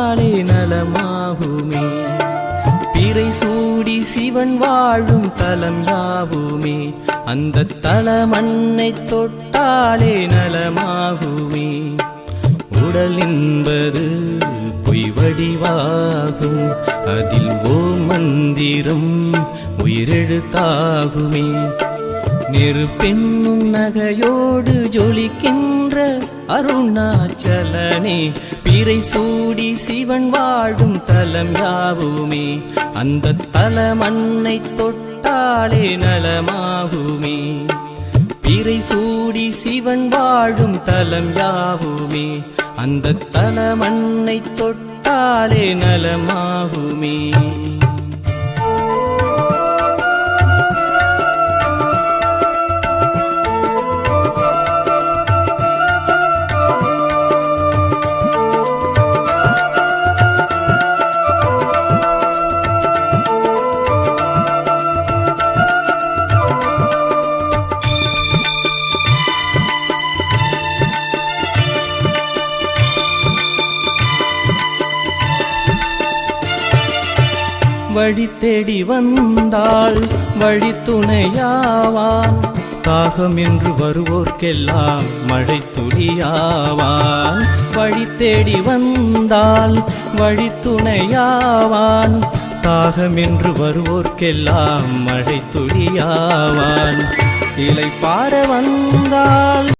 தொட்டாலே நலமாகுமே. பிறை சூடி சிவன் வாழும் தலம் யாவுமே, அந்த தலமண்ணை தொட்டாலே நலமாகுமே. உடல் என்பது பொய் வடிவாகும், அதில் ஓம் மந்திரம் உயிரெழுத்தாகுமே. நெருப்பென்னும் நகையோடு ஜொலிக்கின்ற அருணாச்சலனே, பிறை சூடி சிவன் வாழும் தலம் யாவுமே, அந்த தலமண்ணை தொட்டாலே நலமாகுமே. பிறை சூடி சிவன் வாழும் தலம் யாவுமே, அந்த தலமண்ணை தொட்டாலே நலமாகுமே. வழி தேடி வந்தாள் வழி துணையாவான், தாகம் என்று வருவோர்க்கெல்லாம் மழை துளியாவான். வழி தேடி வந்தாள் வழி துணையாவான், தாகம் என்று வருவோர்க்கெல்லாம் மழை துளியாவான். இலை பார வந்தாள்